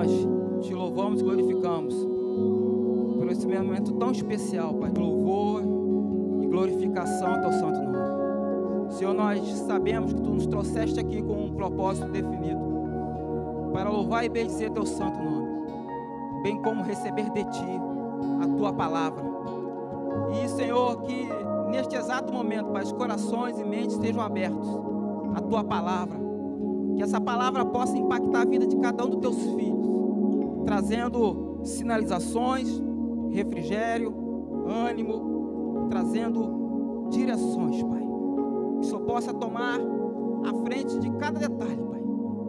nós te louvamos e glorificamos por esse momento tão especial, Pai, de louvor e glorificação ao teu santo nome. Senhor, nós sabemos que tu nos trouxeste aqui com um propósito definido, para louvar e bendizer teu santo nome, bem como receber de ti a tua palavra. E, Senhor, que neste exato momento, Pai, os corações e mentes estejam abertos à tua palavra, que essa palavra possa impactar a vida de cada um dos teus filhos, trazendo sinalizações, refrigério, ânimo, trazendo direções, Pai. Que o Senhor possa tomar a frente de cada detalhe, Pai,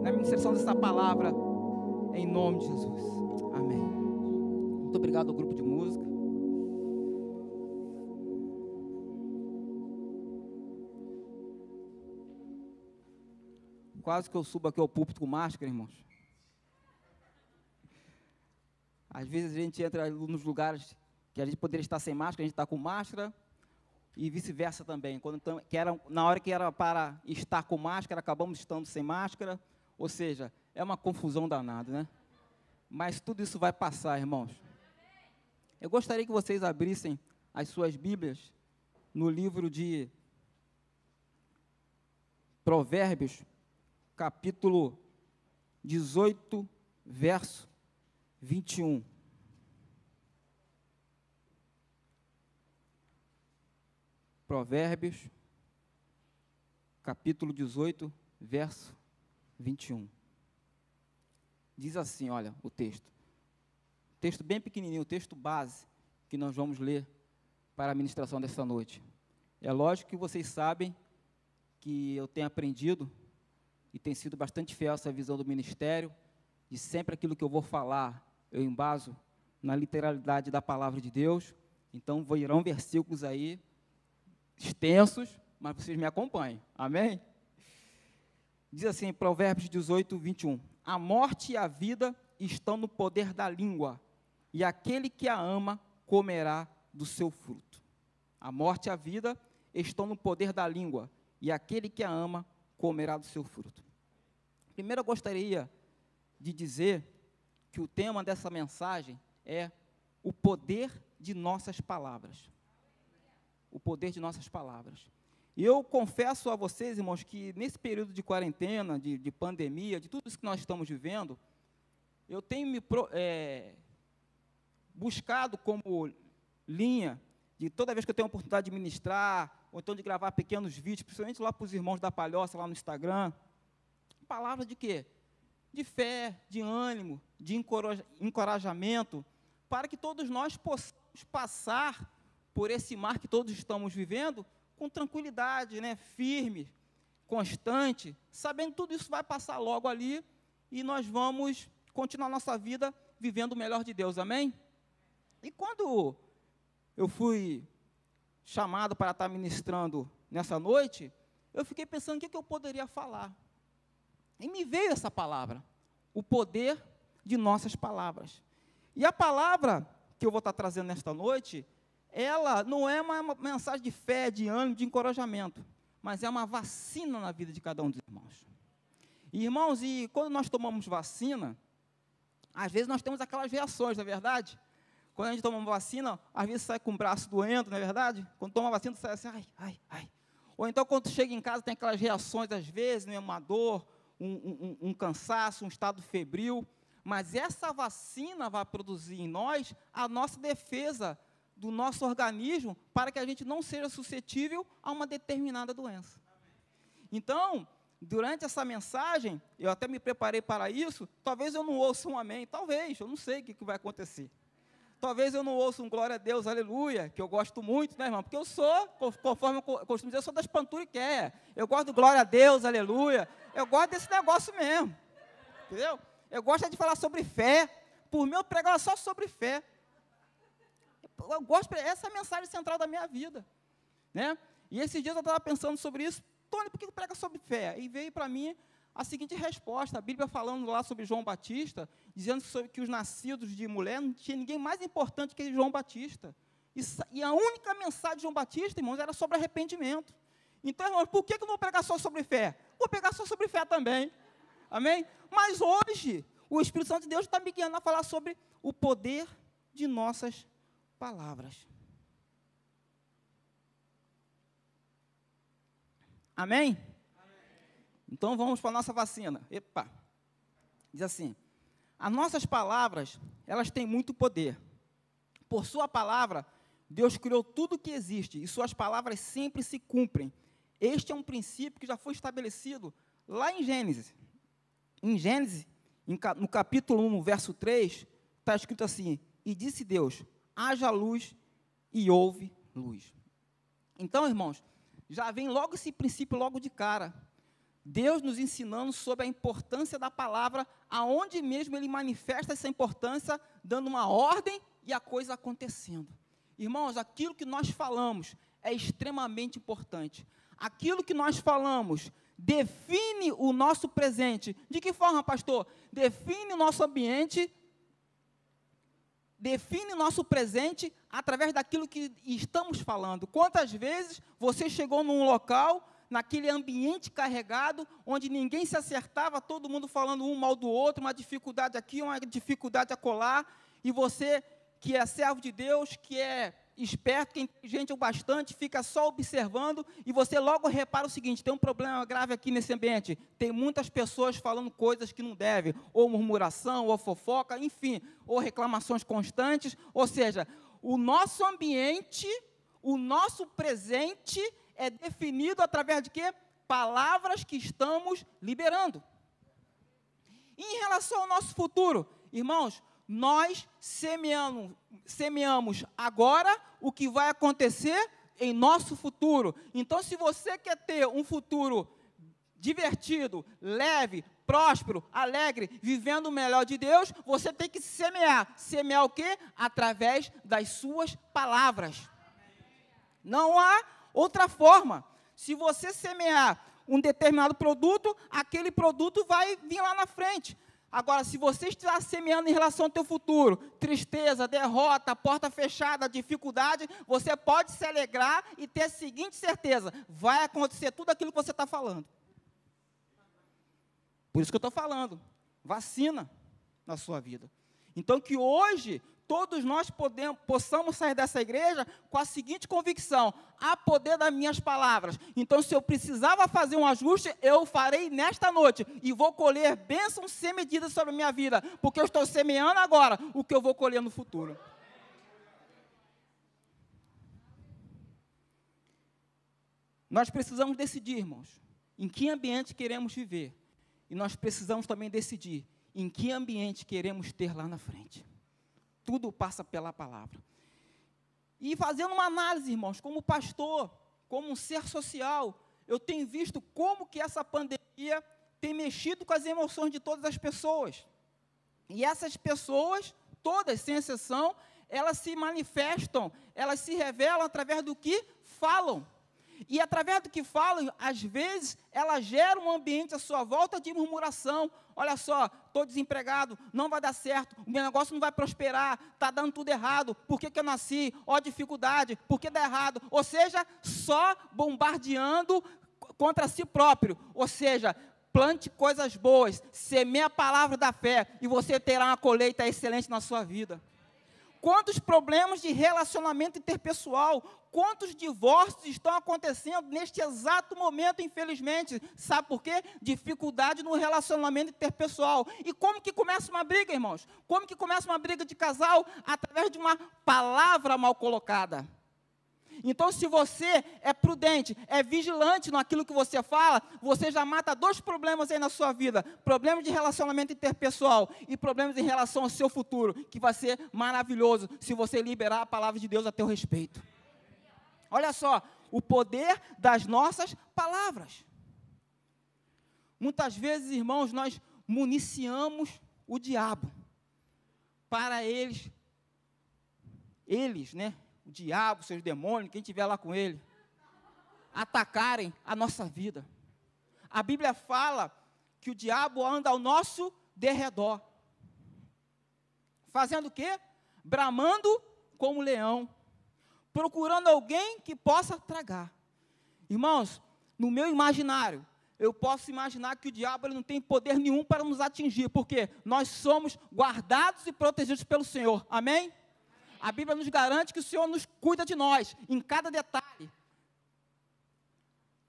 na ministração dessa palavra, em nome de Jesus. Amém. Muito obrigado ao grupo de música. Quase que eu subo aqui ao púlpito com máscara, irmãos. Às vezes a gente entra nos lugares que a gente poderia estar sem máscara, a gente está com máscara, e vice-versa também. Na hora que era para estar com máscara, acabamos estando sem máscara, ou seja, é uma confusão danada, né? Mas tudo isso vai passar, irmãos. Eu gostaria que vocês abrissem as suas Bíblias no livro de Provérbios, capítulo 18, verso 21. Provérbios, capítulo 18, verso 21. Diz assim, olha, o texto. Texto bem pequenininho, o texto base que nós vamos ler para a ministração desta noite. É lógico que vocês sabem que eu tenho aprendido e tem sido bastante fiel a essa visão do ministério, de sempre aquilo que eu vou falar, eu embaso na literalidade da palavra de Deus. Então, virão versículos aí, extensos, mas vocês me acompanhem, amém? Diz assim, Provérbios 18, 21, a morte e a vida estão no poder da língua, e aquele que a ama comerá do seu fruto. A morte e a vida estão no poder da língua, e aquele que a ama comerá do seu fruto. Primeiro eu gostaria de dizer que o tema dessa mensagem é o poder de nossas palavras. O poder de nossas palavras. E eu confesso a vocês, irmãos, que nesse período de quarentena, de pandemia, de tudo isso que nós estamos vivendo, eu tenho me buscado como linha, de toda vez que eu tenho a oportunidade de ministrar, ou então de gravar pequenos vídeos, principalmente lá para os irmãos da Palhoça, lá no Instagram, palavra de quê? De fé, de ânimo, de encorajamento, para que todos nós possamos passar por esse mar que todos estamos vivendo com tranquilidade, né? Firme, constante, sabendo que tudo isso vai passar logo ali e nós vamos continuar nossa vida vivendo o melhor de Deus, amém? E quando eu fui chamado para estar ministrando nessa noite, eu fiquei pensando o que eu poderia falar. E me veio essa palavra, o poder de nossas palavras. E a palavra que eu vou estar trazendo nesta noite, ela não é uma mensagem de fé, de ânimo, de encorajamento, mas é uma vacina na vida de cada um dos irmãos. E, irmãos, e quando nós tomamos vacina, às vezes nós temos aquelas reações, não é verdade? Quando a gente toma uma vacina, às vezes sai com o braço doendo, não é verdade? Quando toma vacina, sai assim, ai. Ou então, quando chega em casa, tem aquelas reações, às vezes, né, uma dor, um cansaço, um estado febril. Mas essa vacina vai produzir em nós a nossa defesa do nosso organismo para que a gente não seja suscetível a uma determinada doença. Então, durante essa mensagem, eu até me preparei para isso, talvez eu não ouça um amém, talvez, eu não sei o que vai acontecer. Talvez eu não ouça um glória a Deus, aleluia, que eu gosto muito, né, irmão? Porque eu sou, conforme eu costumo dizer, eu sou das panturiqueias. Eu gosto do glória a Deus, aleluia. Eu gosto desse negócio mesmo, entendeu? Eu gosto de falar sobre fé. Por mim, eu pregava só sobre fé. Eu gosto, essa é a mensagem central da minha vida, né? E esses dias eu estava pensando sobre isso. Tony, por que prega sobre fé? E veio para mim a seguinte resposta, a Bíblia falando lá sobre João Batista, dizendo que os nascidos de mulher não tinha ninguém mais importante que João Batista. E a única mensagem de João Batista, irmãos, era sobre arrependimento. Então, irmãos, por que eu não vou pregar só sobre fé? Vou pregar só sobre fé também. Amém? Mas hoje, O Espírito Santo de Deus está me guiando a falar sobre o poder de nossas palavras. Amém? Então vamos para a nossa vacina. Epa! Diz assim: as nossas palavras, elas têm muito poder. Por sua palavra, Deus criou tudo que existe, e suas palavras sempre se cumprem. Este é um princípio que já foi estabelecido lá em Gênesis. Em Gênesis, no capítulo 1, verso 3, está escrito assim: e disse Deus, haja luz, e houve luz. Então, irmãos, já vem logo esse princípio logo de cara. Deus nos ensinando sobre a importância da palavra, aonde mesmo Ele manifesta essa importância, dando uma ordem e a coisa acontecendo. Irmãos, aquilo que nós falamos é extremamente importante. Aquilo que nós falamos define o nosso presente. De que forma, pastor? Define o nosso ambiente, define o nosso presente através daquilo que estamos falando. Quantas vezes você chegou num local, naquele ambiente carregado, onde ninguém se acertava, todo mundo falando um mal do outro, uma dificuldade aqui, uma dificuldade acolá, e você, que é servo de Deus, que é esperto, que é inteligente o bastante, fica só observando, e você logo repara o seguinte: tem um problema grave aqui nesse ambiente, tem muitas pessoas falando coisas que não devem, ou murmuração, ou fofoca, enfim, ou reclamações constantes. Ou seja, o nosso ambiente, o nosso presente é definido através de quê? Palavras que estamos liberando. E em relação ao nosso futuro, irmãos, nós semeamos agora o que vai acontecer em nosso futuro. Então, se você quer ter um futuro divertido, leve, próspero, alegre, vivendo o melhor de Deus, você tem que semear. Semear o quê? Através das suas palavras. Não há outra forma. Se você semear um determinado produto, aquele produto vai vir lá na frente. Agora, se você está semeando em relação ao teu futuro, tristeza, derrota, porta fechada, dificuldade, você pode se alegrar e ter a seguinte certeza: vai acontecer tudo aquilo que você está falando. Por isso que eu estou falando, vacina na sua vida. Então, que hoje todos nós possamos sair dessa igreja com a seguinte convicção: há poder das minhas palavras. Então, se eu precisava fazer um ajuste, eu farei nesta noite, e vou colher bênçãos sem medida sobre a minha vida, porque eu estou semeando agora o que eu vou colher no futuro. Nós precisamos decidir, irmãos, em que ambiente queremos viver, e nós precisamos também decidir em que ambiente queremos ter lá na frente. Tudo passa pela palavra. E fazendo uma análise, irmãos, como pastor, como um ser social, eu tenho visto como que essa pandemia tem mexido com as emoções de todas as pessoas. E essas pessoas, todas, sem exceção, elas se manifestam, elas se revelam através do que falam. E através do que falam, às vezes, ela gera um ambiente à sua volta de murmuração. Olha só, estou desempregado, não vai dar certo, o meu negócio não vai prosperar, está dando tudo errado, por que eu nasci? Ó, dificuldade, por que dá errado? Ou seja, só bombardeando contra si próprio. Ou seja, plante coisas boas, semeie a palavra da fé, e você terá uma colheita excelente na sua vida. Quantos problemas de relacionamento interpessoal, quantos divórcios estão acontecendo neste exato momento, infelizmente. Sabe por quê? Dificuldade no relacionamento interpessoal. E como que começa uma briga, irmãos? Como que começa uma briga de casal? Através de uma palavra mal colocada. Então, se você é prudente, é vigilante naquilo que você fala, você já mata 2 problemas aí na sua vida: problemas de relacionamento interpessoal e problemas em relação ao seu futuro, que vai ser maravilhoso se você liberar a palavra de Deus a teu respeito. Olha só, o poder das nossas palavras. Muitas vezes, irmãos, nós municiamos o diabo para eles, né? O diabo, seus demônios, quem estiver lá com ele, atacarem a nossa vida. A Bíblia fala que o diabo anda ao nosso derredor. Fazendo o quê? Bramando como leão, procurando alguém que possa tragar. Irmãos, no meu imaginário, eu posso imaginar que o diabo ele não tem poder nenhum para nos atingir, porque nós somos guardados e protegidos pelo Senhor, amém? A Bíblia nos garante que o Senhor nos cuida de nós, em cada detalhe.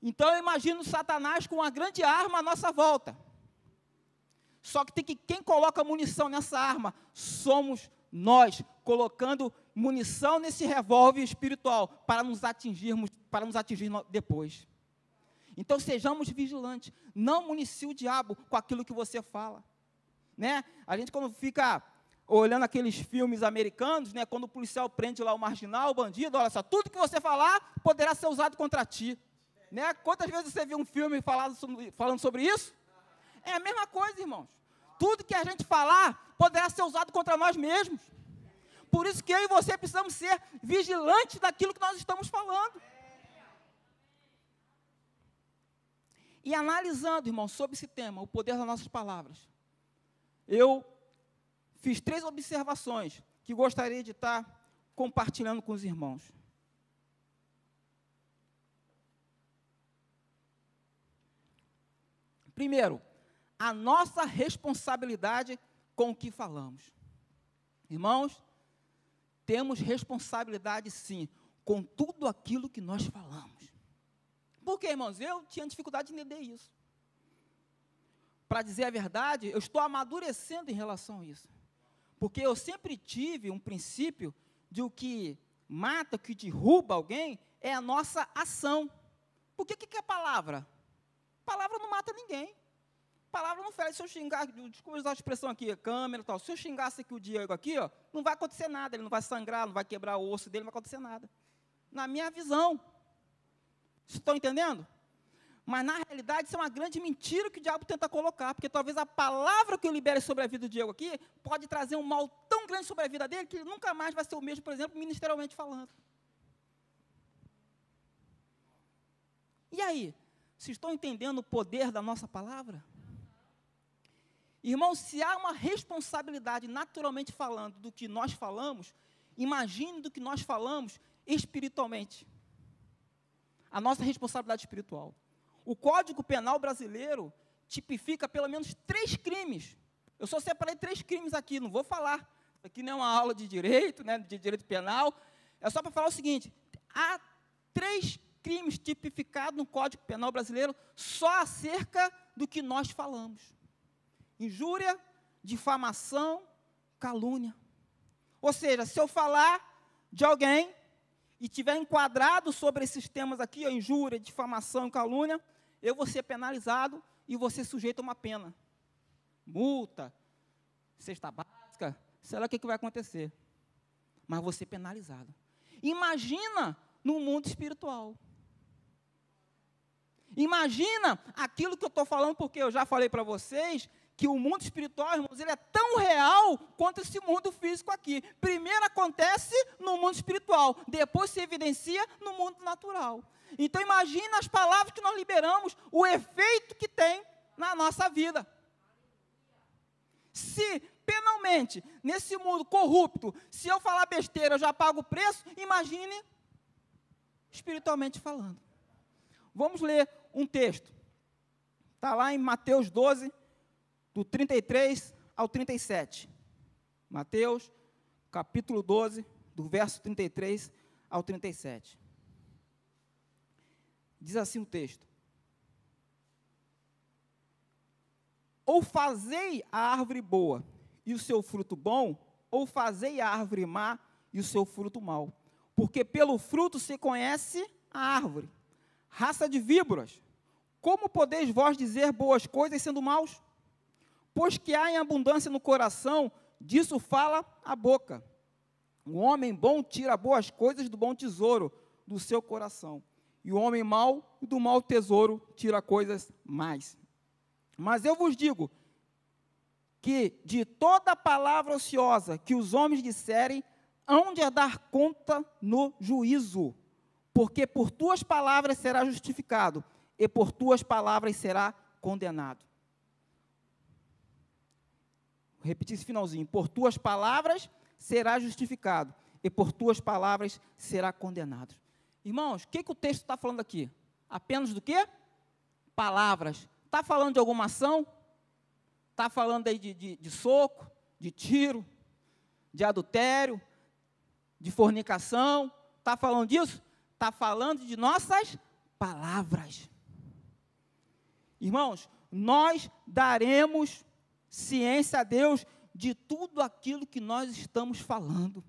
Então eu imagino Satanás com uma grande arma à nossa volta. Só que quem coloca munição nessa arma somos nós, colocando munição nesse revólver espiritual para nos atingir depois. Então sejamos vigilantes, não municie o diabo com aquilo que você fala, né? A gente quando fica olhando aqueles filmes americanos, né, quando o policial prende lá o marginal, o bandido, olha só, tudo que você falar poderá ser usado contra ti, né? Quantas vezes você viu um filme falando sobre isso? É a mesma coisa, irmãos. Tudo que a gente falar poderá ser usado contra nós mesmos. Por isso que eu e você precisamos ser vigilantes daquilo que nós estamos falando. E analisando, irmão, sobre esse tema, o poder das nossas palavras, eu fiz 3 observações que gostaria de estar compartilhando com os irmãos. Primeiro, a nossa responsabilidade com o que falamos. Irmãos, temos responsabilidade sim, com tudo aquilo que nós falamos. Por quê, irmãos? Eu tinha dificuldade de entender isso. Para dizer a verdade, eu estou amadurecendo em relação a isso. Porque eu sempre tive um princípio de o que mata, o que derruba alguém, é a nossa ação. Porque o que é palavra? Palavra não mata ninguém. Palavra não fere. Se eu xingar, desculpa usar a expressão aqui, câmera e tal, se eu xingasse aqui o Diego aqui, ó, não vai acontecer nada, ele não vai sangrar, não vai quebrar o osso dele, não vai acontecer nada. Na minha visão. Vocês estão entendendo? Mas, na realidade, isso é uma grande mentira que o diabo tenta colocar, porque talvez a palavra que eu libere sobre a vida do Diego aqui pode trazer um mal tão grande sobre a vida dele que ele nunca mais vai ser o mesmo, por exemplo, ministerialmente falando. E aí? Vocês estão entendendo o poder da nossa palavra? Irmãos, se há uma responsabilidade, naturalmente falando, do que nós falamos, imagine do que nós falamos espiritualmente. A nossa responsabilidade espiritual. O Código Penal brasileiro tipifica pelo menos 3 crimes. Eu só separei 3 crimes aqui, não vou falar. Aqui não é uma aula de direito, né, de direito penal. É só para falar o seguinte, há 3 crimes tipificados no Código Penal brasileiro só acerca do que nós falamos. Injúria, difamação, calúnia. Ou seja, se eu falar de alguém e tiver enquadrado sobre esses temas aqui, a injúria, difamação e calúnia, eu vou ser penalizado e vou ser sujeito a uma pena. Multa, cesta básica, sei lá o que vai acontecer. Mas vou ser penalizado. Imagina no mundo espiritual. Imagina aquilo que eu estou falando, porque eu já falei para vocês que o mundo espiritual, irmãos, ele é tão real quanto esse mundo físico aqui. Primeiro acontece no mundo espiritual, depois se evidencia no mundo natural. Então imagina as palavras que nós liberamos, o efeito que tem na nossa vida. Se penalmente, nesse mundo corrupto, se eu falar besteira, eu já pago o preço, imagine espiritualmente falando. Vamos ler um texto. Está lá em Mateus 12, do 33 ao 37. Mateus, capítulo 12, do verso 33 ao 37. Diz assim o texto. Ou fazei a árvore boa e o seu fruto bom, ou fazei a árvore má e o seu fruto mau. Porque pelo fruto se conhece a árvore. Raça de víboras, como podeis vós dizer boas coisas sendo maus? Pois que há em abundância no coração, disso fala a boca. O homem bom tira boas coisas do bom tesouro do seu coração. E o homem mau, do mau tesouro, tira coisas más. Mas eu vos digo que de toda palavra ociosa que os homens disserem, hão de dar conta no juízo. Porque por tuas palavras será justificado, e por tuas palavras será condenado. Vou repetir esse finalzinho. Por tuas palavras será justificado, e por tuas palavras será condenado. Irmãos, o que o texto está falando aqui? Apenas do quê? palavras, está falando de alguma ação? Está falando aí de soco, de tiro, de adultério, de fornicação? Está falando disso? Está falando de nossas palavras. Irmãos, nós daremos ciência a Deus de tudo aquilo que nós estamos falando.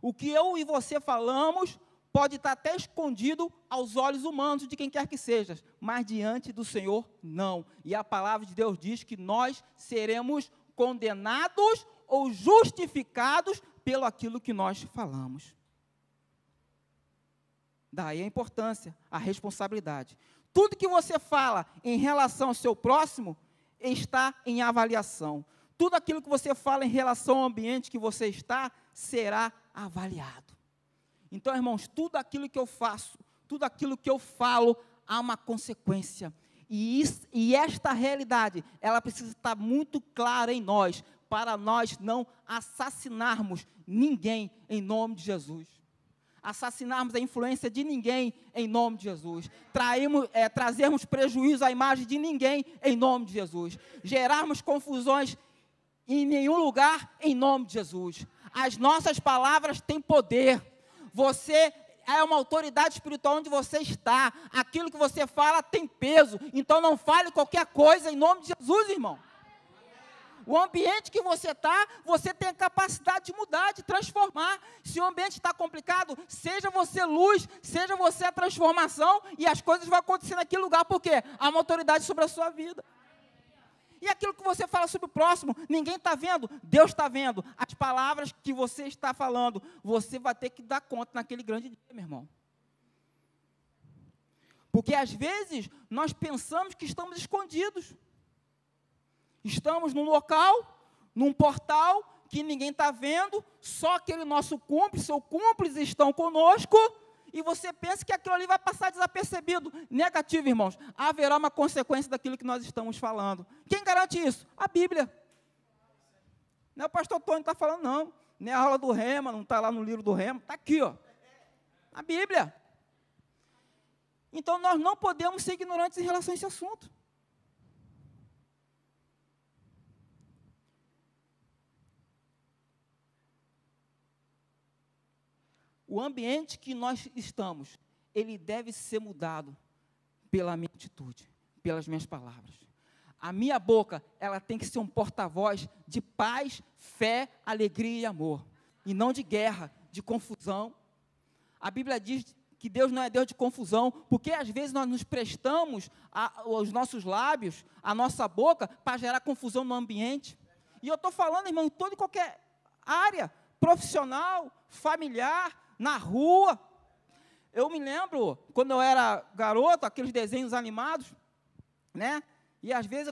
O que eu e você falamos pode estar até escondido aos olhos humanos de quem quer que seja, mas diante do Senhor, não. E a palavra de Deus diz que nós seremos condenados ou justificados pelo aquilo que nós falamos. Daí a importância, a responsabilidade. Tudo que você fala em relação ao seu próximo está em avaliação. Tudo aquilo que você fala em relação ao ambiente que você está, será avaliado. Então, irmãos, tudo aquilo que eu faço, tudo aquilo que eu falo, há uma consequência. E esta realidade, ela precisa estar muito clara em nós, para nós não assassinarmos ninguém em nome de Jesus. Assassinarmos a influência de ninguém em nome de Jesus. Trazermos prejuízo à imagem de ninguém em nome de Jesus. Gerarmos confusões em nenhum lugar em nome de Jesus. As nossas palavras têm poder. Você é uma autoridade espiritual onde você está. Aquilo que você fala tem peso. Então não fale qualquer coisa em nome de Jesus, irmão. O ambiente que você está, você tem a capacidade de mudar, de transformar. Se o ambiente está complicado, seja você luz, seja você a transformação, e as coisas vão acontecer naquele lugar, porque há uma autoridade sobre a sua vida. E aquilo que você fala sobre o próximo, ninguém está vendo, Deus está vendo. As palavras que você está falando, você vai ter que dar conta naquele grande dia, meu irmão. Porque às vezes, nós pensamos que estamos escondidos. Estamos num local, num portal, que ninguém está vendo, só aquele nosso cúmplice ou cúmplices estão conosco, e você pensa que aquilo ali vai passar desapercebido. Negativo, irmãos. Haverá uma consequência daquilo que nós estamos falando. Quem garante isso? A Bíblia. Não é o pastor Tony que está falando, não. Nem a aula do Rema, não está lá no livro do Rema. Está aqui, ó. A Bíblia. Então, nós não podemos ser ignorantes em relação a esse assunto. O ambiente que nós estamos, ele deve ser mudado pela minha atitude, pelas minhas palavras. A minha boca, ela tem que ser um porta-voz de paz, fé, alegria e amor. E não de guerra, de confusão. A Bíblia diz que Deus não é Deus de confusão, porque às vezes nós nos prestamos aos nossos lábios, a nossa boca, para gerar confusão no ambiente. E eu estou falando, irmão, em toda e qualquer área, profissional, familiar, na rua. Eu me lembro, quando eu era garoto, aqueles desenhos animados, né? E às vezes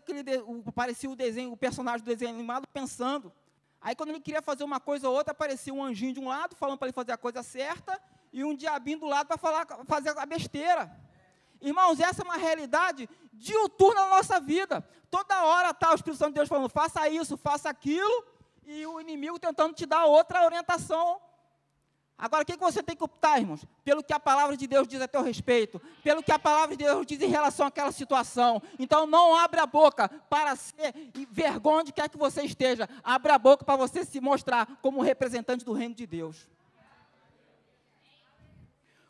aparecia o personagem do desenho animado pensando. Aí quando ele queria fazer uma coisa ou outra, aparecia um anjinho de um lado, falando para ele fazer a coisa certa, e um diabinho do lado para fazer a besteira. Irmãos, essa é uma realidade diuturna na nossa vida. Toda hora está o Espírito Santo de Deus falando, faça isso, faça aquilo, e o inimigo tentando te dar outra orientação. Agora, o que você tem que optar, irmãos? Pelo que a palavra de Deus diz a teu respeito, pelo que a palavra de Deus diz em relação àquela situação. Então, não abra a boca para ser vergonha onde quer que você esteja. Abra a boca para você se mostrar como representante do reino de Deus.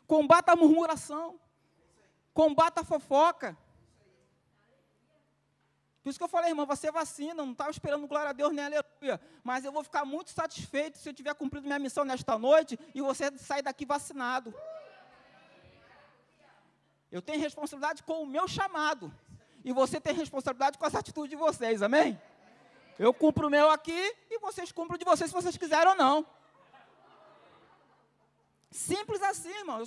Combata a murmuração. Combata a fofoca. Por isso que eu falei, irmão, você vacina, não estava esperando glória a Deus nem aleluia, mas eu vou ficar muito satisfeito se eu tiver cumprido minha missão nesta noite e você sair daqui vacinado. Eu tenho responsabilidade com o meu chamado, e você tem responsabilidade com as atitudes de vocês, amém? Eu cumpro o meu aqui, e vocês cumprem o de vocês, se vocês quiserem ou não. Simples assim, irmão.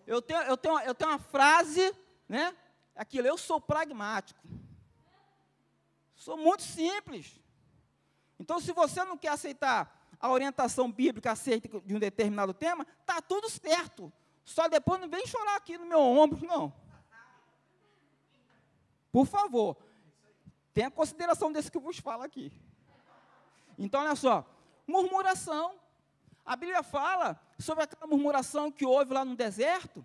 Eu tenho uma frase, né? Aquilo, eu sou pragmático. Sou muito simples. Então, se você não quer aceitar a orientação bíblica acerca de um determinado tema, está tudo certo. Só depois não vem chorar aqui no meu ombro, não. Por favor, tenha consideração desse que eu vos falo aqui. Então, olha só, murmuração. A Bíblia fala sobre aquela murmuração que houve lá no deserto,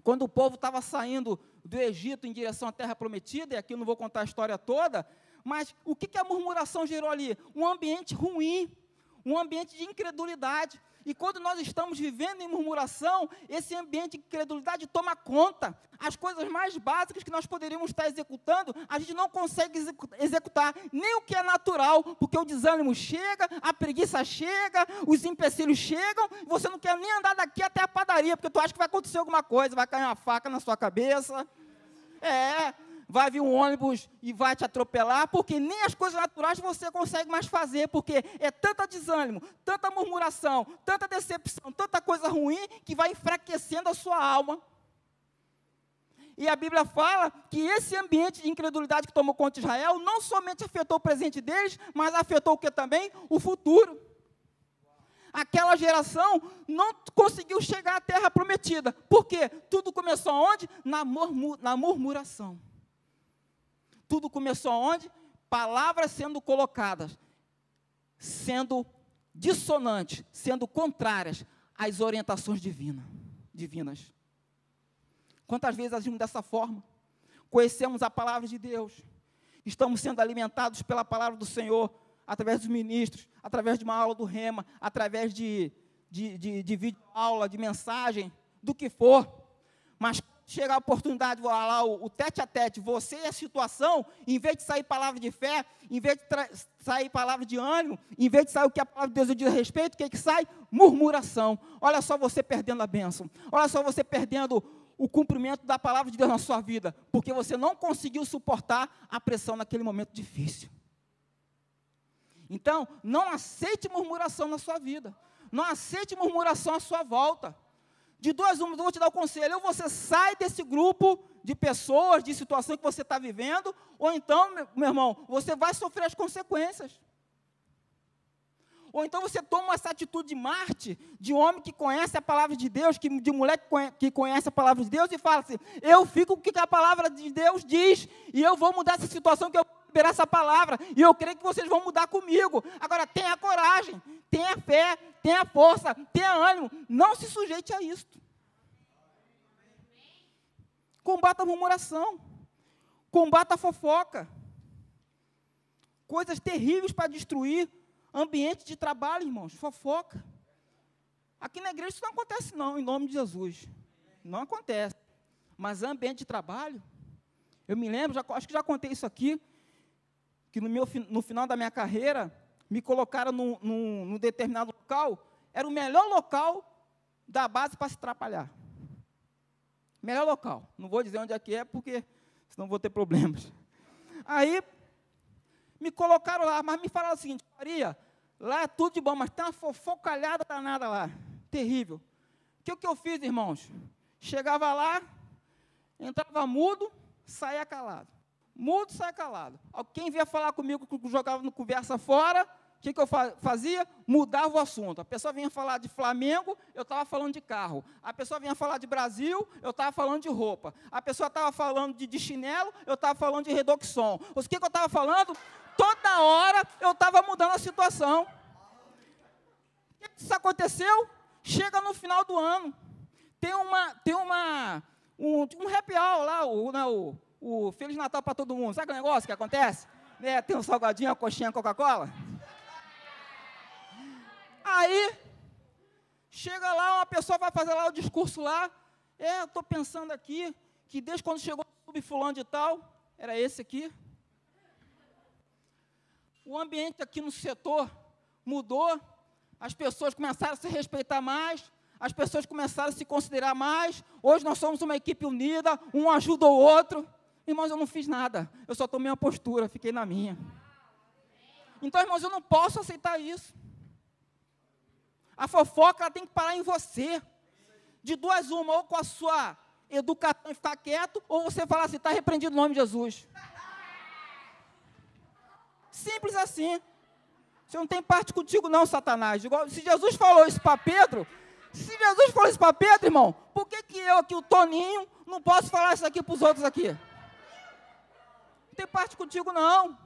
quando o povo estava saindo do Egito em direção à terra prometida, e aqui eu não vou contar a história toda, mas o que a murmuração gerou ali? Um ambiente ruim, um ambiente de incredulidade. E quando nós estamos vivendo em murmuração, esse ambiente de incredulidade toma conta. As coisas mais básicas que nós poderíamos estar executando, a gente não consegue executar nem o que é natural, porque o desânimo chega, a preguiça chega, os empecilhos chegam, você não quer nem andar daqui até a padaria, porque tu acha que vai acontecer alguma coisa, vai cair uma faca na sua cabeça. Vai vir um ônibus e vai te atropelar, porque nem as coisas naturais você consegue mais fazer, porque é tanto desânimo, tanta murmuração, tanta decepção, tanta coisa ruim, que vai enfraquecendo a sua alma. E a Bíblia fala que esse ambiente de incredulidade que tomou conta de Israel, não somente afetou o presente deles, mas afetou o que também? O futuro. Aquela geração não conseguiu chegar à terra prometida. Por quê? Tudo começou onde? Na murmuração. Tudo começou onde? Palavras sendo colocadas, sendo dissonantes, sendo contrárias às orientações divinas. Quantas vezes agimos dessa forma? Conhecemos a palavra de Deus, estamos sendo alimentados pela palavra do Senhor, através dos ministros, através de uma aula do Rema, através de vídeo aula, de mensagem, do que for, mas chega a oportunidade, vou lá, o tete a tete, você e a situação, em vez de sair palavra de fé, em vez de sair palavra de ânimo, em vez de sair o que a palavra de Deus diz a respeito, o que sai? Murmuração. Olha só você perdendo a bênção, olha só você perdendo o cumprimento da palavra de Deus na sua vida, porque você não conseguiu suportar a pressão naquele momento difícil. Então, não aceite murmuração na sua vida, não aceite murmuração à sua volta. De duas uma, eu vou te dar o conselho, ou você sai desse grupo de pessoas, de situação que você está vivendo, ou então, meu irmão, você vai sofrer as consequências. Ou então você toma essa atitude de Marte, de homem que conhece a palavra de Deus, de mulher que conhece a palavra de Deus, e fala assim, eu fico com o que a palavra de Deus diz, e eu vou mudar essa situação, que eu vou liberar essa palavra, e eu creio que vocês vão mudar comigo. Agora, tenha coragem, tenha fé, tenha força, tenha ânimo, não se sujeite a isso. Combata a murmuração, combata a fofoca, coisas terríveis para destruir ambiente de trabalho, irmãos, fofoca. Aqui na igreja isso não acontece não, em nome de Jesus, não acontece, mas ambiente de trabalho, eu me lembro, acho que já contei isso aqui, que no final da minha carreira, me colocaram num determinado local, era o melhor local da base para se atrapalhar. Melhor local. Não vou dizer onde é que é, porque senão vou ter problemas. Aí, me colocaram lá, mas me falaram o seguinte, Maria, lá é tudo de bom, mas tem uma fofocalhada danada lá, terrível. O que eu fiz, irmãos? Chegava lá, entrava mudo, saía calado. Mudo, saia calado. Quem vinha falar comigo, jogava no conversa fora, o que eu fazia? Mudava o assunto. A pessoa vinha falar de Flamengo, eu estava falando de carro. A pessoa vinha falar de Brasil, eu estava falando de roupa. A pessoa estava falando de chinelo, eu estava falando de Redoxon. O que eu estava falando? Toda hora eu estava mudando a situação. O que isso aconteceu? Chega no final do ano. Tem um happy hour lá, o Feliz Natal para todo mundo. Sabe aquele negócio que acontece? Tem um salgadinho, uma coxinha, Coca-Cola. Aí, chega lá, uma pessoa vai fazer lá o discurso lá. Eu estou pensando aqui, que desde quando chegou o subfulano de tal, era esse aqui. O ambiente aqui no setor mudou, as pessoas começaram a se respeitar mais, as pessoas começaram a se considerar mais. Hoje nós somos uma equipe unida, um ajuda o outro. Irmãos, eu não fiz nada, eu só tomei uma postura, fiquei na minha. Então, irmãos, eu não posso aceitar isso. A fofoca ela tem que parar em você. De duas uma, ou com a sua educação e ficar quieto, ou você falar assim, está repreendido no nome de Jesus. Simples assim. Você não tem parte contigo não, Satanás. Se Jesus falou isso para Pedro, irmão, por que eu aqui, o Toninho, não posso falar isso aqui para os outros aqui? Não tem parte contigo não.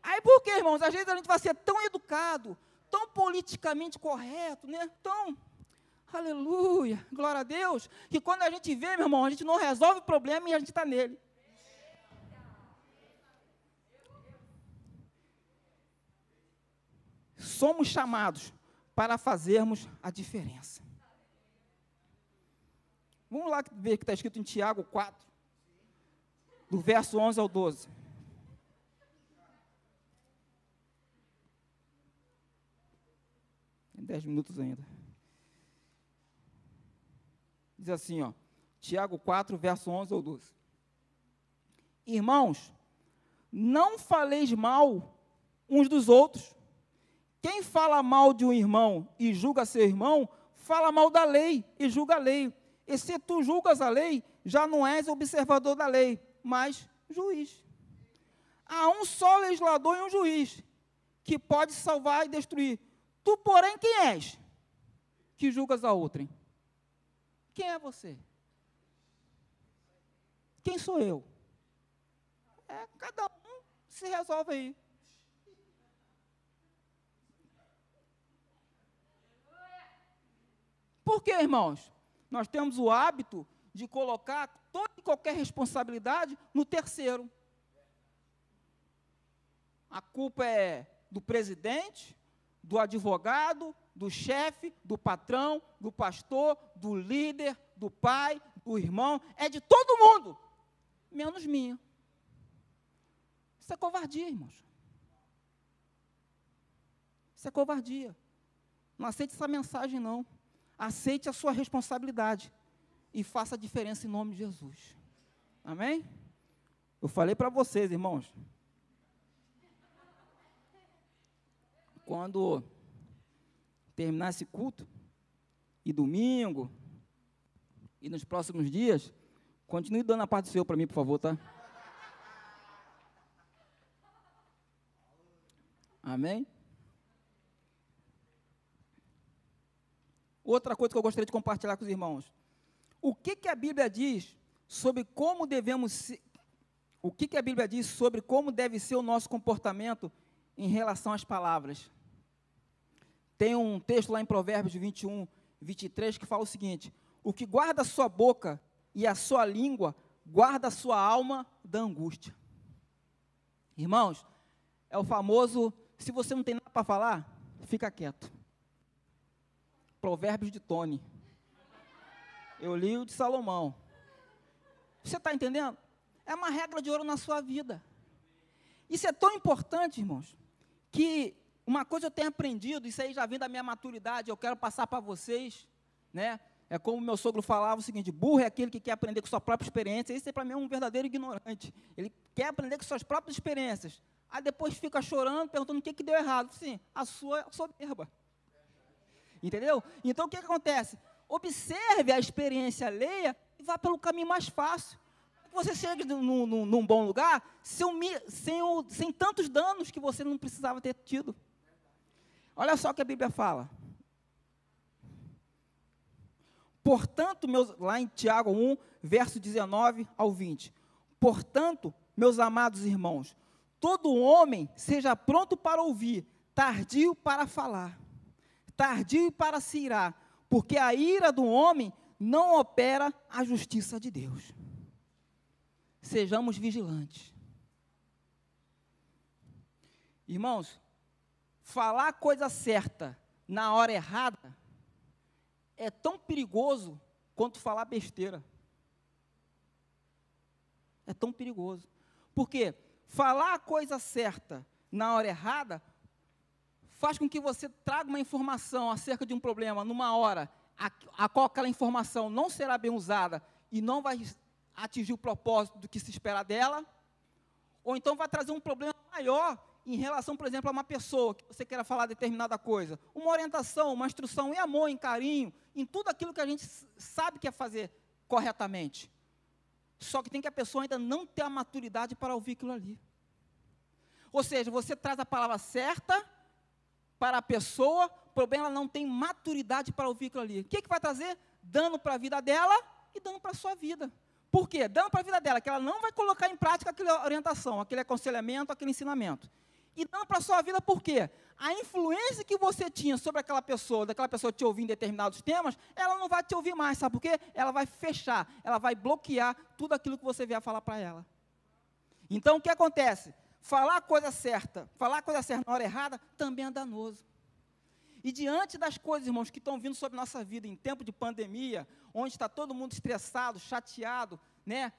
Aí por que, irmãos? Às vezes a gente vai ser tão educado, tão politicamente correto, né? Aleluia, glória a Deus. Que quando a gente vê, meu irmão, a gente não resolve o problema e a gente está nele. Somos chamados para fazermos a diferença. Vamos lá ver o que está escrito em Tiago 4, do verso 11 ao 12. Tem 10 minutos ainda. Diz assim, ó, Tiago 4, verso 11 ao 12. Irmãos, não faleis mal uns dos outros. Quem fala mal de um irmão e julga seu irmão, fala mal da lei e julga a lei. E se tu julgas a lei, já não és observador da lei, mas juiz. Há um só legislador e um juiz, que pode salvar e destruir. Tu, porém, quem és? Que julgas a outrem. Quem é você? Quem sou eu? Cada um se resolve aí. Por quê, irmãos? Nós temos o hábito de colocar toda e qualquer responsabilidade no terceiro. A culpa é do presidente, do advogado, do chefe, do patrão, do pastor, do líder, do pai, do irmão, é de todo mundo, menos minha. Isso é covardia, irmãos. Isso é covardia. Não aceite essa mensagem, não. Aceite a sua responsabilidade e faça a diferença em nome de Jesus. Amém? Eu falei para vocês, irmãos, quando terminar esse culto, e domingo, e nos próximos dias, continue dando a parte do Senhor para mim, por favor, tá? Amém? Outra coisa que eu gostaria de compartilhar com os irmãos. O que a Bíblia diz sobre como devemos ser, o que a Bíblia diz sobre como deve ser o nosso comportamento em relação às palavras? Tem um texto lá em Provérbios 21, 23, que fala o seguinte: o que guarda a sua boca e a sua língua, guarda a sua alma da angústia. Irmãos, é o famoso, se você não tem nada para falar, fica quieto. Provérbios de Tony. Eu li o de Salomão. Você está entendendo? É uma regra de ouro na sua vida. Isso é tão importante, irmãos, que uma coisa eu tenho aprendido, isso aí já vem da minha maturidade, eu quero passar para vocês, né? É como meu sogro falava o seguinte: burro é aquele que quer aprender com sua própria experiência. Esse para mim é um verdadeiro ignorante. Ele quer aprender com suas próprias experiências. Aí depois fica chorando, perguntando o que deu errado. Sim, a sua soberba. Entendeu? Então, o que acontece? Observe a experiência alheia e vá pelo caminho mais fácil. Você chega num bom lugar sem tantos danos que você não precisava ter tido. Olha só o que a Bíblia fala. Portanto, lá em Tiago 1, verso 19 ao 20. Portanto, meus amados irmãos, todo homem seja pronto para ouvir, tardio para falar, tardio para se irar, porque a ira do homem não opera a justiça de Deus. Sejamos vigilantes. Irmãos, falar a coisa certa na hora errada é tão perigoso quanto falar besteira. É tão perigoso. Por quê? Falar a coisa certa na hora errada faz com que você traga uma informação acerca de um problema numa hora a qual aquela informação não será bem usada e não vai atingir o propósito do que se espera dela, ou então vai trazer um problema maior em relação, por exemplo, a uma pessoa que você queira falar determinada coisa, uma orientação, uma instrução em amor, em carinho, em tudo aquilo que a gente sabe que é fazer corretamente. Só que tem que a pessoa ainda não ter a maturidade para ouvir aquilo ali. Ou seja, você traz a palavra certa para a pessoa, porém ela não tem maturidade para ouvir aquilo ali. O que vai trazer? Dano para a vida dela e dano para a sua vida. Por quê? Dano para a vida dela, que ela não vai colocar em prática aquela orientação, aquele aconselhamento, aquele ensinamento. e dando para a sua vida por quê? A influência que você tinha sobre aquela pessoa, daquela pessoa te ouvir em determinados temas, ela não vai te ouvir mais, sabe por quê? Ela vai fechar, ela vai bloquear tudo aquilo que você vier falar para ela. Então, o que acontece? Falar a coisa certa na hora errada, também é danoso. E diante das coisas, irmãos, que estão vindo sobre nossa vida em tempo de pandemia, onde está todo mundo estressado, chateado, né,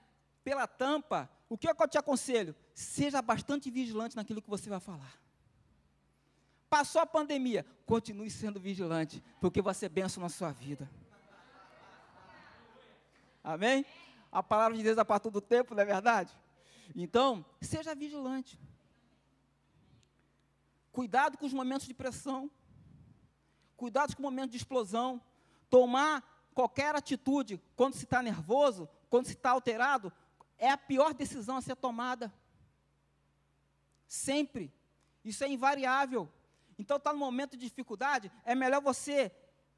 pela tampa, o que eu te aconselho? Seja bastante vigilante naquilo que você vai falar. Passou a pandemia, continue sendo vigilante, porque vai ser bênção na sua vida. Amém? A palavra de Deus é para todo tempo, não é verdade? Então, seja vigilante. Cuidado com os momentos de pressão. Cuidado com o momento de explosão. Tomar qualquer atitude, quando se está nervoso, quando se está alterado, é a pior decisão a ser tomada. Sempre. Isso é invariável. Então, está no momento de dificuldade, é melhor você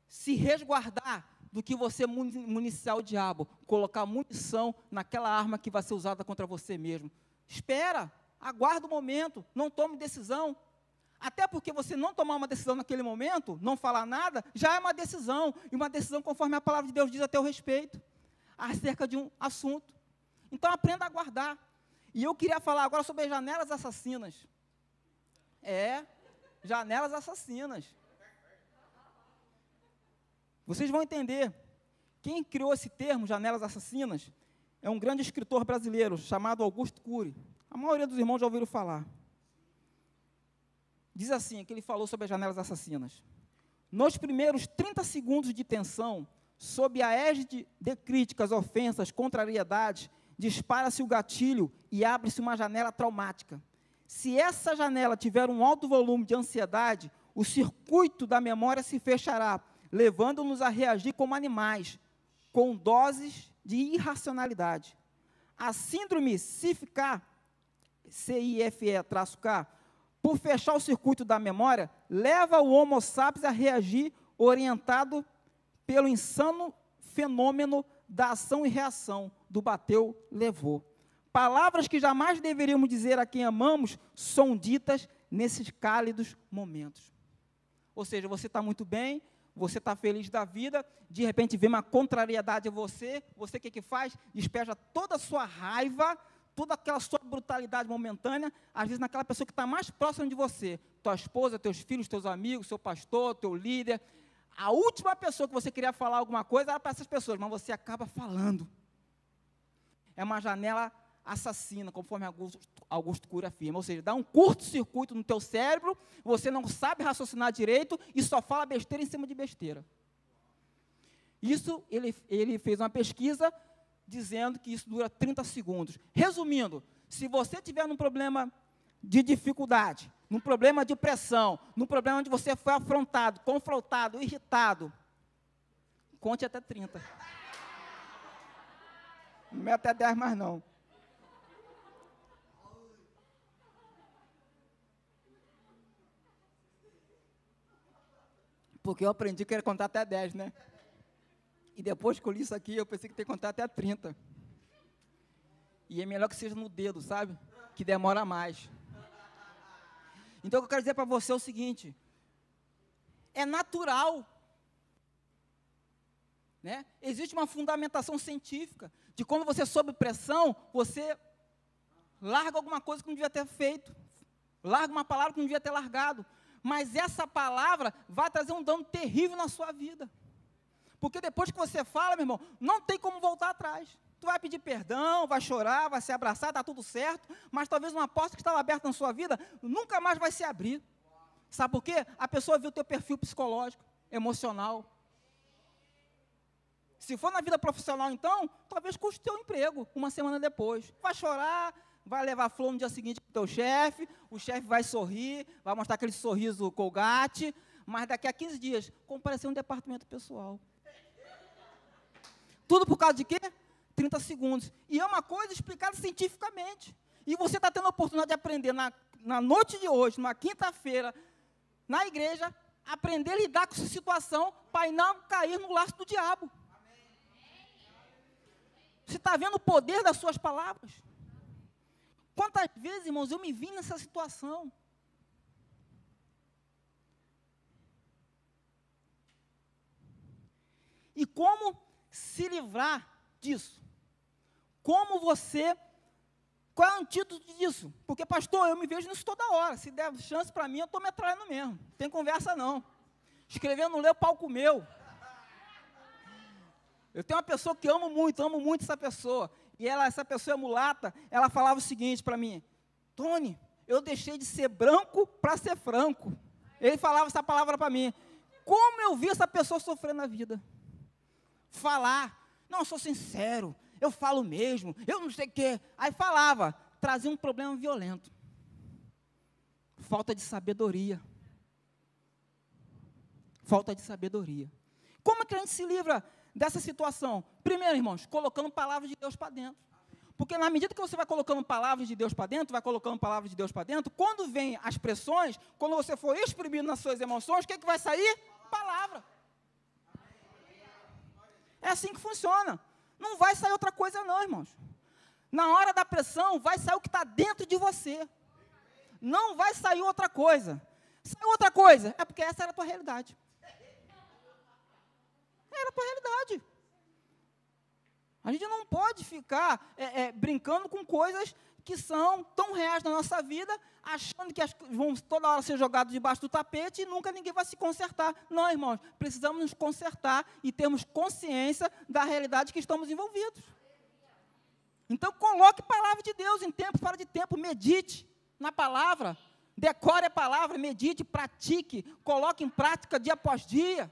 se resguardar do que você municiar o diabo, colocar munição naquela arma que vai ser usada contra você mesmo. Espera, aguarda o momento, não tome decisão. Até porque você não tomar uma decisão naquele momento, não falar nada, já é uma decisão, e uma decisão conforme a palavra de Deus diz a teu respeito, acerca de um assunto. Então, aprenda a aguardar. E eu queria falar agora sobre as janelas assassinas. Janelas assassinas. Vocês vão entender. Quem criou esse termo, janelas assassinas, é um grande escritor brasileiro, chamado Augusto Cury. A maioria dos irmãos já ouviram falar. Diz assim, que ele falou sobre as janelas assassinas. Nos primeiros 30 segundos de tensão, sob a égide de críticas, ofensas, contrariedades, dispara-se o gatilho e abre-se uma janela traumática. Se essa janela tiver um alto volume de ansiedade, o circuito da memória se fechará, levando-nos a reagir como animais, com doses de irracionalidade. A síndrome CIFK, CIFE-K, por fechar o circuito da memória, leva o Homo sapiens a reagir orientado pelo insano fenômeno da ação e reação, do bateu, levou. Palavras que jamais deveríamos dizer a quem amamos são ditas nesses cálidos momentos. Ou seja, você está muito bem, você está feliz da vida, de repente vem uma contrariedade a você o que faz? Despeja toda a sua raiva, toda aquela sua brutalidade momentânea, às vezes naquela pessoa que está mais próxima de você, tua esposa, teus filhos, teus amigos, seu pastor, teu líder. A última pessoa que você queria falar alguma coisa era para essas pessoas, mas você acaba falando. É uma janela assassina, conforme Augusto Cury afirma, ou seja, dá um curto-circuito no teu cérebro, você não sabe raciocinar direito e só fala besteira em cima de besteira. Isso, ele fez uma pesquisa dizendo que isso dura 30 segundos. Resumindo, se você tiver num problema de dificuldade, num problema de pressão, num problema onde você foi afrontado, confrontado, irritado, conte até 30. Não é até 10 mais não. Porque eu aprendi que era contar até 10, né? E depois que eu li isso aqui, eu pensei que tem que contar até 30. E é melhor que seja no dedo, sabe? Que demora mais. Então, o que eu quero dizer para você é o seguinte. É natural. Né? Existe uma fundamentação científica de quando você sob pressão, você larga alguma coisa que não devia ter feito. Larga uma palavra que não devia ter largado. Mas essa palavra vai trazer um dano terrível na sua vida. Porque depois que você fala, meu irmão, não tem como voltar atrás. Tu vai pedir perdão, vai chorar, vai se abraçar, está tudo certo, mas talvez uma porta que estava aberta na sua vida nunca mais vai se abrir. Sabe por quê? A pessoa viu o teu perfil psicológico, emocional. Se for na vida profissional, então, talvez custe o teu emprego uma semana depois. Vai chorar, vai levar flor no dia seguinte para o teu chefe, o chefe vai sorrir, vai mostrar aquele sorriso Colgate, mas daqui a 15 dias, comparecer no departamento pessoal. Tudo por causa de quê? 30 segundos. E é uma coisa explicada cientificamente. E você está tendo a oportunidade de aprender na noite de hoje, numa quinta-feira, na igreja, aprender a lidar com essa situação para não cair no laço do diabo. Você está vendo o poder das suas palavras? Quantas vezes, irmãos, eu me vi nessa situação. E como se livrar disso? Como você... Qual é o antídoto disso? Porque, pastor, eu me vejo nisso toda hora. Se der chance para mim, eu estou me atraindo mesmo. Não tem conversa, não. Escrevendo, não lê o palco meu. Eu tenho uma pessoa que amo muito essa pessoa. E essa pessoa é mulata, ela falava o seguinte para mim: Tony, eu deixei de ser branco para ser franco. Ele falava essa palavra para mim. Como eu vi essa pessoa sofrer na vida? Falar, não, eu sou sincero, eu falo mesmo, eu não sei o quê. Aí falava, trazia um problema violento. Falta de sabedoria. Falta de sabedoria. Como é que a gente se livra dessa situação? Primeiro, irmãos, colocando palavras de Deus para dentro. Porque na medida que você vai colocando palavras de Deus para dentro, quando vem as pressões, quando você for exprimindo nas suas emoções, o que vai sair? Palavra. É assim que funciona. Não vai sair outra coisa não, irmãos. Na hora da pressão, vai sair o que está dentro de você. Não vai sair outra coisa. Saiu outra coisa, é porque essa era a tua realidade. Era a tua realidade. A gente não pode ficar brincando com coisas que são tão reais na nossa vida, achando que vão toda hora ser jogados debaixo do tapete e nunca ninguém vai se consertar. Não, irmãos, precisamos nos consertar e termos consciência da realidade que estamos envolvidos. Então, coloque a palavra de Deus em tempo, fora de tempo, medite na palavra, decore a palavra, medite, pratique, coloque em prática dia após dia,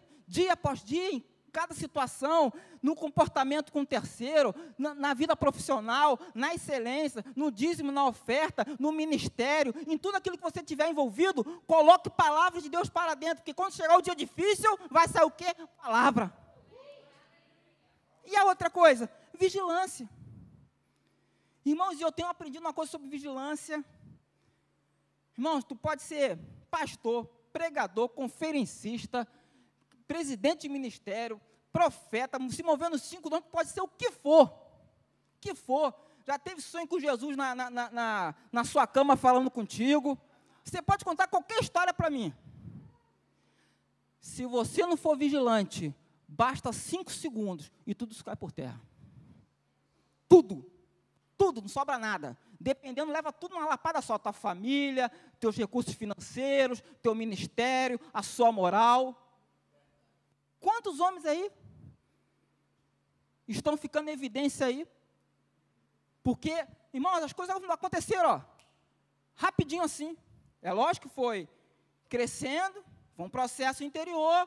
em cada situação, no comportamento com o terceiro, na vida profissional, na excelência, no dízimo, na oferta, no ministério, em tudo aquilo que você tiver envolvido, coloque palavras de Deus para dentro, porque quando chegar o dia difícil, vai sair o quê? Palavra. E a outra coisa, vigilância. Irmãos, eu tenho aprendido uma coisa sobre vigilância. Irmãos, tu pode ser pastor, pregador, conferencista, presidente de ministério, profeta, se mover nos 5 dons, pode ser o que for. Já teve sonho com Jesus na sua cama falando contigo. Você pode contar qualquer história para mim. Se você não for vigilante, basta 5 segundos e tudo isso cai por terra. Tudo, não sobra nada. Dependendo, leva tudo numa lapada só. Tua família, teus recursos financeiros, teu ministério, a sua moral. Quantos homens aí estão ficando em evidência aí? Porque, irmãos, as coisas não aconteceram, rapidinho assim. É lógico que foi crescendo, foi um processo interior,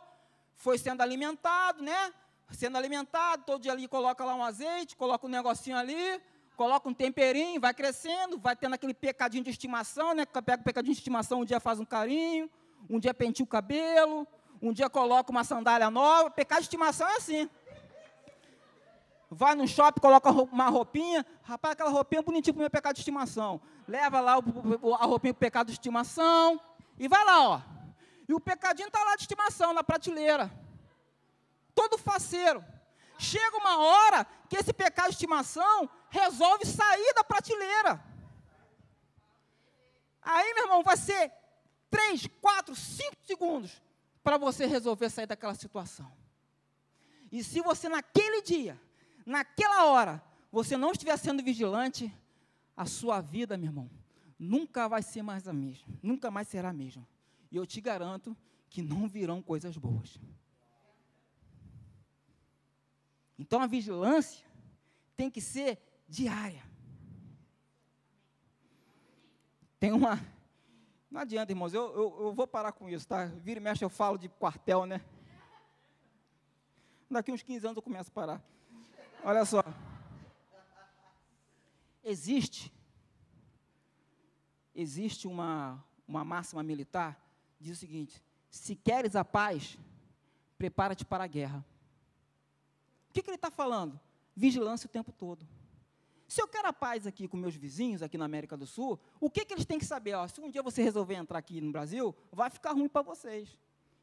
foi sendo alimentado, né? Sendo alimentado, todo dia ali coloca lá um azeite, coloca um negocinho ali, coloca um temperinho, vai crescendo, vai tendo aquele pecadinho de estimação, né? Pega o pecadinho de estimação, um dia faz um carinho, um dia penteia o cabelo, um dia coloca uma sandália nova. Pecado de estimação é assim. Vai no shopping, coloca uma roupinha. Rapaz, aquela roupinha é bonitinha para o meu pecado de estimação. Leva lá a roupinha para o pecado de estimação. E vai lá, ó. E o pecadinho está lá de estimação, na prateleira. Todo faceiro. Chega uma hora que esse pecado de estimação resolve sair da prateleira. Aí, meu irmão, vai ser 3, 4, 5 segundos para você resolver sair daquela situação. E se você naquele dia, naquela hora, você não estiver sendo vigilante, a sua vida, meu irmão, nunca vai ser mais a mesma, nunca mais será a mesma. E eu te garanto que não virão coisas boas. Então a vigilância tem que ser diária. Tem uma... Não adianta, irmãos, eu vou parar com isso, tá? Vira e mexe, eu falo de quartel, né? Daqui uns 15 anos eu começo a parar. Olha só. Existe uma máxima militar, diz o seguinte: se queres a paz, prepara-te para a guerra. O que ele está falando? Vigilância o tempo todo. Se eu quero a paz aqui com meus vizinhos, aqui na América do Sul, o que eles têm que saber? Ó, se um dia você resolver entrar aqui no Brasil, vai ficar ruim para vocês.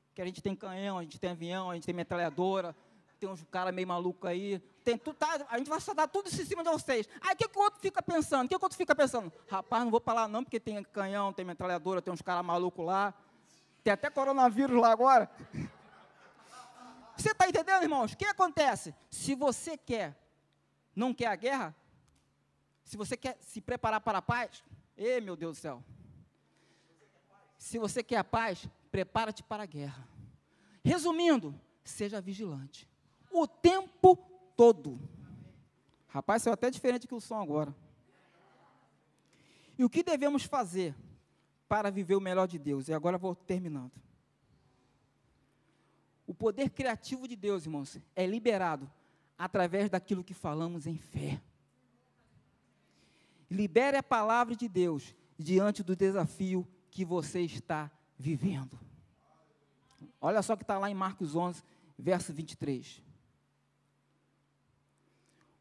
Porque a gente tem canhão, a gente tem avião, a gente tem metralhadora, tem uns caras meio malucos aí, tem tudo, tá, a gente vai soltar tudo isso em cima de vocês. Aí o que o outro fica pensando? Rapaz, não vou para lá não, porque tem canhão, tem metralhadora, tem uns caras malucos lá, tem até coronavírus lá agora. Você está entendendo, irmãos? O que acontece? Se você não quer a guerra, se você quer se preparar para a paz, meu Deus do céu. Se você quer a paz, prepara-te para a guerra. Resumindo, seja vigilante. O tempo todo. Rapaz, saiu até diferente que o som agora. E o que devemos fazer para viver o melhor de Deus? E agora eu vou terminando. O poder criativo de Deus, irmãos, é liberado através daquilo que falamos em fé. Libere a palavra de Deus diante do desafio que você está vivendo. Olha só o que está lá em Marcos 11, verso 23.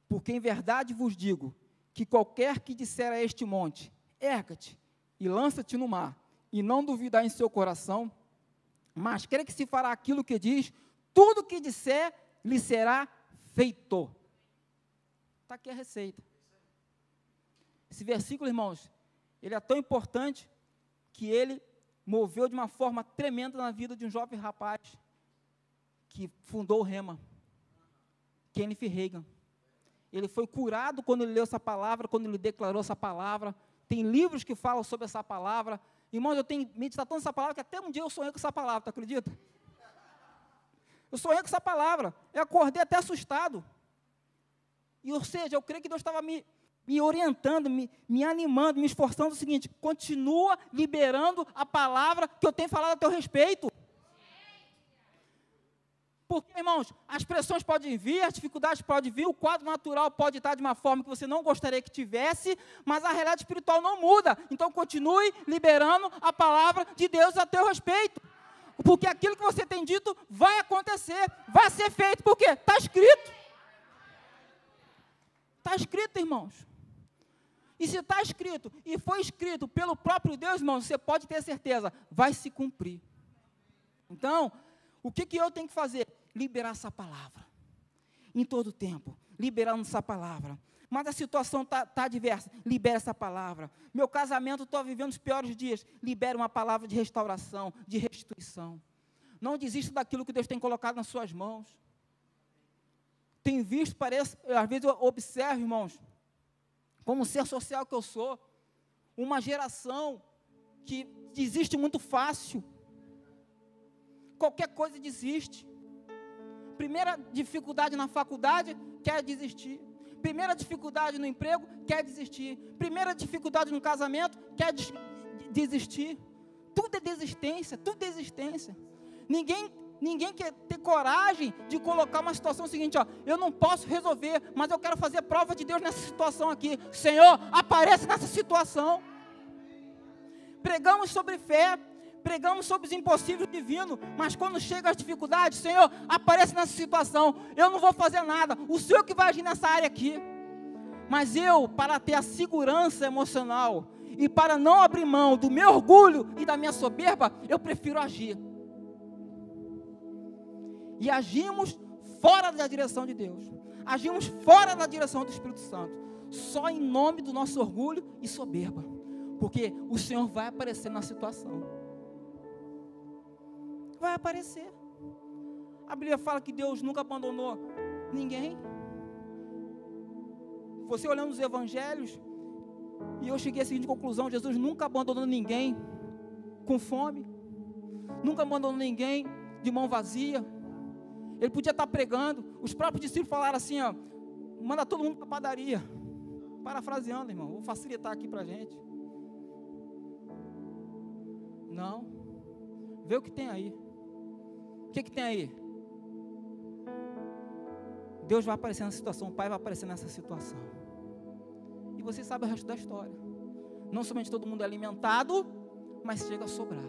Porque em verdade vos digo, que qualquer que disser a este monte, erga-te e lança-te no mar, e não duvidar em seu coração, mas crê que se fará aquilo que diz, tudo que disser lhe será feito. Está aqui a receita. Esse versículo, irmãos, ele é tão importante que ele moveu de uma forma tremenda na vida de um jovem rapaz que fundou o Rema, Kenneth Hagin. Ele foi curado quando ele leu essa palavra, quando ele declarou essa palavra. Tem livros que falam sobre essa palavra. Irmãos, eu tenho meditado nessa palavra, que até um dia eu sonhei com essa palavra, tu acredita? Eu sonhei com essa palavra, eu acordei até assustado. E, ou seja, eu creio que Deus estava me orientando, me animando, me esforçando o seguinte, continua liberando a palavra que eu tenho falado a teu respeito. Porque, irmãos, as pressões podem vir, as dificuldades podem vir, o quadro natural pode estar de uma forma que você não gostaria que tivesse, mas a realidade espiritual não muda. Então, continue liberando a palavra de Deus a teu respeito. Porque aquilo que você tem dito vai acontecer, vai ser feito. Por quê? Está escrito. Está escrito, irmãos. E se está escrito, e foi escrito pelo próprio Deus, irmãos, você pode ter certeza, vai se cumprir. Então, o que eu tenho que fazer? Liberar essa palavra. Em todo tempo, liberando essa palavra. Mas a situação está adversa, libera essa palavra. Meu casamento, estou vivendo os piores dias, libera uma palavra de restauração, de restituição. Não desista daquilo que Deus tem colocado nas suas mãos. Tem visto, às vezes eu observo, irmãos, como ser social que eu sou, uma geração que desiste muito fácil. Qualquer coisa desiste. Primeira dificuldade na faculdade, quer desistir. Primeira dificuldade no emprego, quer desistir. Primeira dificuldade no casamento, quer desistir. Tudo é desistência, tudo é desistência. Ninguém quer ter coragem de colocar uma situação seguinte, eu não posso resolver, mas eu quero fazer prova de Deus nessa situação aqui. Senhor, aparece nessa situação. Pregamos sobre fé, pregamos sobre os impossíveis divinos, mas quando chega as dificuldades, Senhor, aparece nessa situação. Eu não vou fazer nada, o Senhor que vai agir nessa área aqui. Mas eu, para ter a segurança emocional e para não abrir mão do meu orgulho e da minha soberba, eu prefiro agir. E agimos fora da direção de Deus. Agimos fora da direção do Espírito Santo. Só em nome do nosso orgulho e soberba. Porque o Senhor vai aparecer na situação. Vai aparecer. A Bíblia fala que Deus nunca abandonou ninguém. Você olhando os evangelhos, e eu cheguei à seguinte conclusão: Jesus nunca abandonou ninguém com fome. Nunca abandonou ninguém de mão vazia. Ele podia estar pregando. Os próprios discípulos falaram assim, manda todo mundo para a padaria. Parafraseando, irmão, vou facilitar aqui para a gente. Não. Vê o que tem aí. O que tem aí? Deus vai aparecer nessa situação, o Pai vai aparecer nessa situação. E você sabe o resto da história. Não somente todo mundo é alimentado, mas chega a sobrar.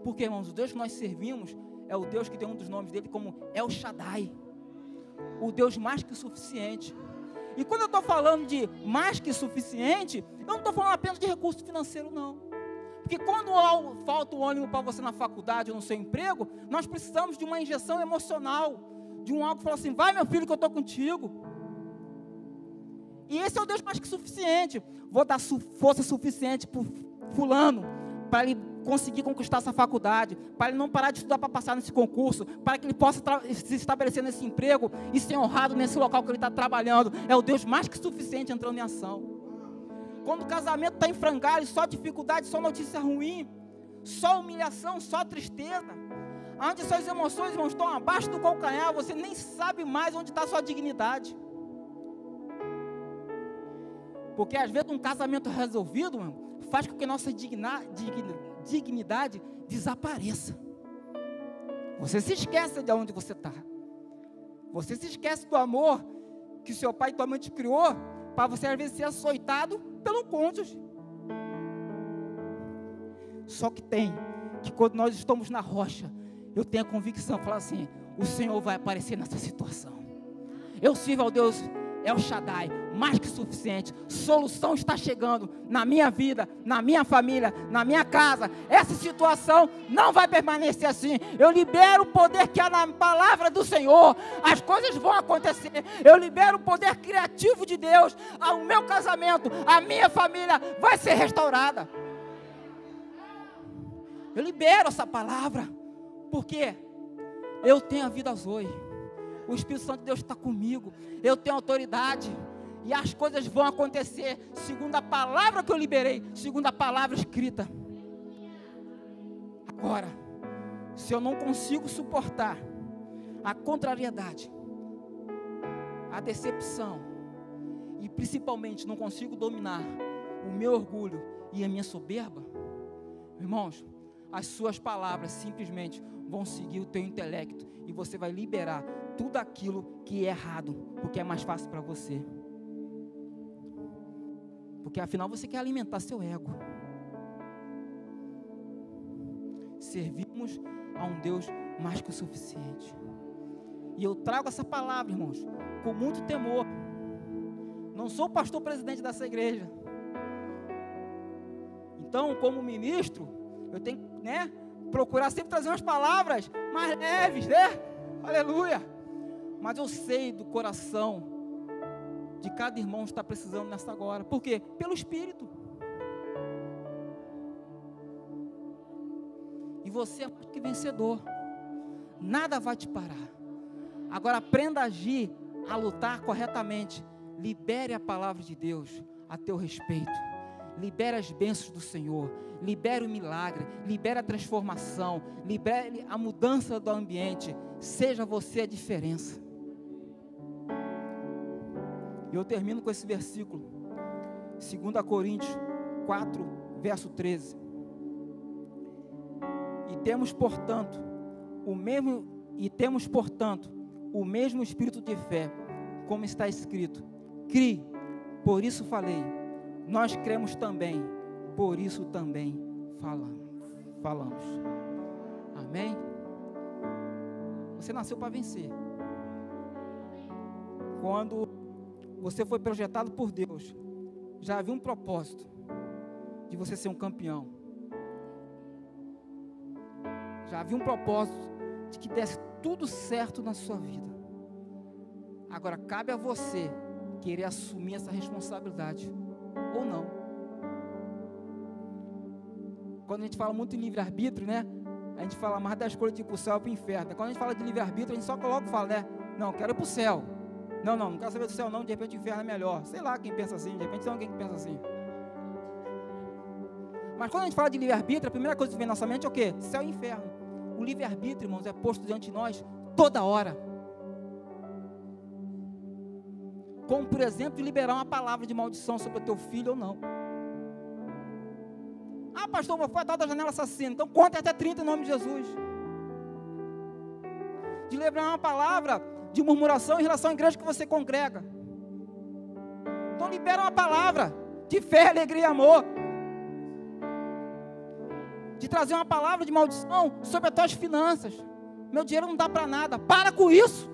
Porque, irmãos, o Deus que nós servimos é o Deus que tem um dos nomes dele como El Shaddai, o Deus mais que suficiente. E quando eu estou falando de mais que suficiente, eu não estou falando apenas de recurso financeiro, não. Porque quando falta o ânimo para você na faculdade ou no seu emprego, nós precisamos de uma injeção emocional, de um algo que fala assim, vai meu filho que eu estou contigo. E esse é o Deus mais que suficiente. Vou dar força suficiente para fulano, para ele conseguir conquistar essa faculdade, para ele não parar de estudar para passar nesse concurso, para que ele possa se estabelecer nesse emprego e ser honrado nesse local que ele está trabalhando. É o Deus mais que suficiente entrando em ação. Quando o casamento está em frangalhos, só dificuldade, só notícia ruim, só humilhação, só tristeza, onde suas emoções, irmãos, estão abaixo do calcanhar, você nem sabe mais onde está a sua dignidade. Porque às vezes um casamento resolvido, irmão, faz com que nossa dignidade desapareça. Você se esquece de onde você está. Você se esquece do amor que seu pai e tua mãe te criou, para você às vezes ser açoitado pelo cônjuge. Só que quando nós estamos na rocha, eu tenho a convicção, falar assim, o Senhor vai aparecer nessa situação. Eu sirvo ao Deus El Shaddai, mais que suficiente. Solução está chegando na minha vida, na minha família, na minha casa. Essa situação não vai permanecer assim. Eu libero o poder que há na palavra do Senhor. As coisas vão acontecer. Eu libero o poder criativo de Deus. O meu casamento, a minha família vai ser restaurada. Eu libero essa palavra. Porque eu tenho a vida Zoe. O Espírito Santo de Deus está comigo. Eu tenho autoridade. E as coisas vão acontecer segundo a palavra que eu liberei, segundo a palavra escrita. Agora, se eu não consigo suportar a contrariedade, a decepção, e principalmente não consigo dominar o meu orgulho e a minha soberba, irmãos, as suas palavras simplesmente vão seguir o teu intelecto e você vai liberar tudo aquilo que é errado, porque é mais fácil para você. Porque afinal você quer alimentar seu ego. Servimos a um Deus mais que o suficiente. E eu trago essa palavra, irmãos, com muito temor. Não sou pastor presidente dessa igreja. Então, como ministro, eu tenho que, procurar sempre trazer umas palavras mais leves, Aleluia. Mas eu sei do coração de cada irmão que está precisando nessa agora. Por quê? Pelo Espírito. E você é mais que vencedor. Nada vai te parar. Agora aprenda a agir, a lutar corretamente. Libere a palavra de Deus a teu respeito. Libere as bênçãos do Senhor. Libere o milagre. Libere a transformação. Libere a mudança do ambiente. Seja você a diferença. E eu termino com esse versículo, 2 Coríntios 4, verso 13. E temos, portanto, o mesmo espírito de fé, como está escrito: crie, por isso falei. Nós cremos também, por isso também falamos. Amém? Você nasceu para vencer. Quando você foi projetado por Deus, já havia um propósito de você ser um campeão. Já havia um propósito de que desse tudo certo na sua vida. Agora cabe a você querer assumir essa responsabilidade ou não. Quando a gente fala muito em livre-arbítrio, a gente fala mais da escolha de ir para o céu ou para o inferno. Quando a gente fala de livre-arbítrio, a gente só coloca e fala, não, quero ir para o céu. Não quero saber do céu não, de repente o inferno é melhor. Sei lá quem pensa assim, de repente tem alguém que pensa assim. Mas quando a gente fala de livre-arbítrio, a primeira coisa que vem na nossa mente é o quê? Céu e inferno. O livre-arbítrio, irmãos, é posto diante de nós toda hora. Como, por exemplo, de liberar uma palavra de maldição sobre o teu filho ou não. Ah, pastor, foi atrás da janela assassina. Então conta até 30 em nome de Jesus. De liberar uma palavra de murmuração em relação à igreja que você congrega. Então libera uma palavra de fé, alegria e amor. De trazer uma palavra de maldição sobre as tuas finanças. Meu dinheiro não dá para nada. Para com isso,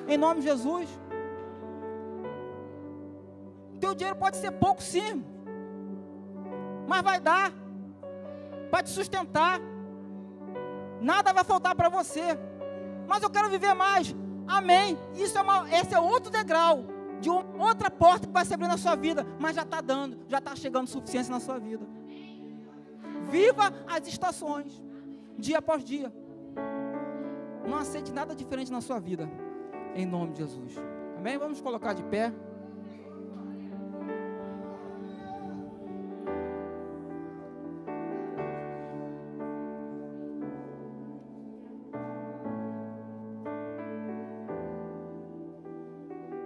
em nome de Jesus. Teu dinheiro pode ser pouco, sim, mas vai dar para te sustentar. Nada vai faltar para você. Mas eu quero viver mais. Amém. Esse é outro degrau de outra porta que vai se abrir na sua vida, mas já está dando, já está chegando suficiência na sua vida. Viva as estações, dia após dia. Não aceite nada diferente na sua vida, em nome de Jesus. Amém? Vamos colocar de pé.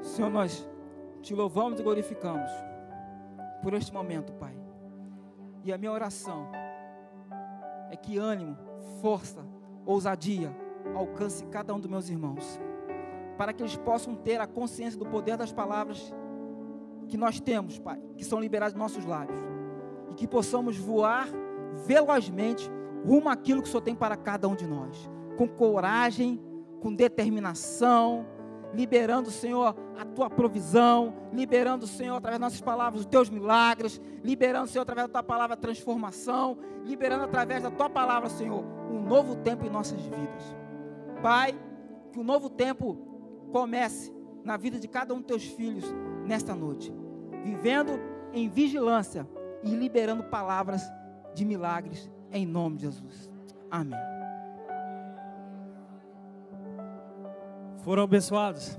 Senhor, nós te louvamos e glorificamos por este momento, Pai. E a minha oração é que ânimo, força, ousadia alcance cada um dos meus irmãos, para que eles possam ter a consciência do poder das palavras que nós temos, Pai, que são liberadas dos nossos lábios, e que possamos voar velozmente rumo àquilo que o Senhor tem para cada um de nós, com coragem, com determinação, liberando, Senhor, a Tua provisão, liberando, Senhor, através das nossas palavras, os Teus milagres, liberando, Senhor, através da Tua palavra, a transformação, liberando através da Tua palavra, Senhor, um novo tempo em nossas vidas. Pai, que o novo tempo comece na vida de cada um dos Teus filhos nesta noite, vivendo em vigilância e liberando palavras de milagres, em nome de Jesus. Amém. Foram abençoados?